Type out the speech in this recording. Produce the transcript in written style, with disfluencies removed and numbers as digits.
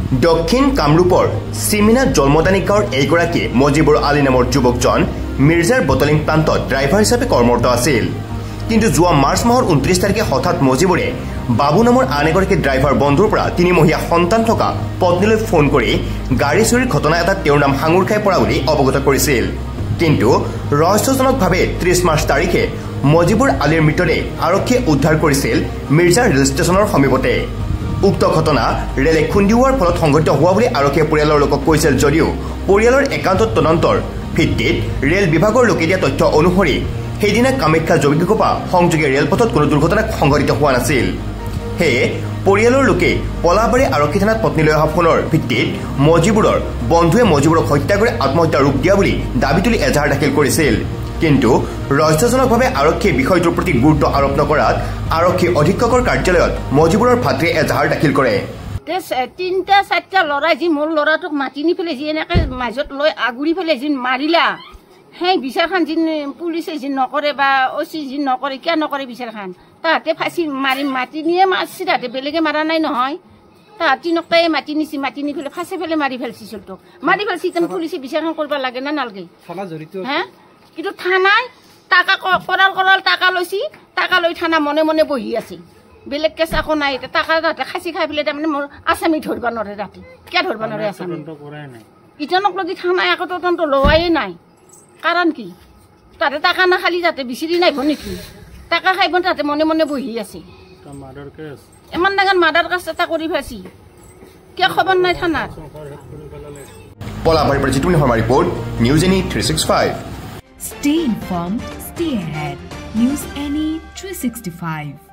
দক্ষিণ কামৰূপৰ চিমিনা জন্মদানী গাঁৱৰ এইগৰাকী মজিবুৰ আলী নামৰ যুৱকজন মিৰ্জাৰ বটলিং প্লাণ্টত ড্ৰাইভাৰ হিচাপে কৰ্মৰত আছিল। কিন্তু যোৱা মাৰ্চ মাহৰ 29 তাৰিখে হঠাৎ মজিবুৰে বাবু নামৰ আন এগৰাকী ড্ৰাইভাৰ বন্ধুৰ পৰা 3 মহীয়া সন্তান থকা পত্নীলৈ ফোন কৰি গাড়ী চুৰিৰ ঘটনা এটাত তেওঁৰ নাম সাঙুৰ খাই পৰা বুলি অৱগত কৰিছিল। কিন্তু ৰহস্যজনকভাৱে 30 মাৰ্চ তাৰিখে মজিবুৰ আলীৰ মৃতদেহ আৰক্ষীয়ে উদ্ধাৰ কৰিছিল মিৰ্জাৰ ৰেল ষ্টেচনৰ সমীপতে। উক্ত ঘটনা ৰেলে খুন্দিওৱাৰ ফলত সংঘটিত হোৱা বুলি আৰক্ষীয়ে পৰিয়ালৰ লোকক কৈছিল যদিও পৰিয়ালৰ একান্ত তদন্তৰ ভিত্তিত ৰেল বিভাগৰ লোকে দিয়া তথ্য অনুসৰি সেইদিনা কামাখ্যা যোগীঘোপা সংযোগী ৰেলপথত কোনো দুৰ্ঘটনা সংঘটিত হোৱা নাছিল। সেয়ে পৰিয়ালৰ লোকে পলাবাৰী আৰক্ষী থানাত পত্নীলৈ অহা ফোনৰ ভিত্তিত মজিবুৰৰ বন্ধুৱে মজিবুৰক হত্যা কৰি আত্মহত্যাৰ ৰূপ দিয়া বুলি দাবী তুলি এজাহাৰ দাখিল কৰিছিল। কিন্তু ৰহস্যজনকভাৱে আৰক্ষীয়ে বিষয়টোৰ প্ৰতি গুৰুত্ব আৰোপ নকৰাত আৰক্ষী অধীক্ষকৰ কাৰ্যালয়ত মজিবুৰৰ ভাতৃয়ে এজাহাৰ দাখিল কৰে। 3-4টা ল'ৰাই যি মোৰ ল'ৰাটোক মাতি নি পেলাই যি এনেকৈ মাজত লৈ আগুৰি পেলাই যি মাৰিলা, সেই বিচাৰখন যি পুলিচে যি নকৰে বা অচি যি নকৰে, কিয় নকৰে বিচাৰখন? তাহাঁতে ফাঁচি মাতি নিয়ে মাৰিছে, তাহাঁতে বেলেগে মাৰা নাই নহয়। তাহাঁতি নকাই মাতি নিছি, মাতি নি পেলাই ফাঁচি পেলাই মাৰি ফেলছি চলটোক, মাৰি ফেলছি। তেনে পুলিচে বিচাৰখন কৰিব লাগে না নালাগে? হে, কিন্তু থানাই টাকা কৰাল টাকা লৈছি, টাকা লৈ থানা মনে মনে বহি আছে, বেলেগ কেছ একো নাই। টাকা তাহাঁতে খাচি খাই পেলাই তাৰমানে মোৰ আসামি ধৰিব নোৱাৰে, ৰাতি কিয় ধৰিব নোৱাৰে আসামি? ইজনক লগি থানাই একো তদন্ত লোৱাই নাই। কাৰণ কি? তাতে টাকা নাখালি যাতে বিচাৰি নাইব নেকি? টাকা খাইব, তাতে মনে মনে বহি আছে। ইমান ডাঙৰ মাৰ্ডাৰ কেছ এটা কৰি ফেলছি, কিয় খবৰ নাই থানাত? পলাবাৰীৰ পৰা Jitumoni Sharma report, news any 365। Stay informed, stay ahead. News Any 365.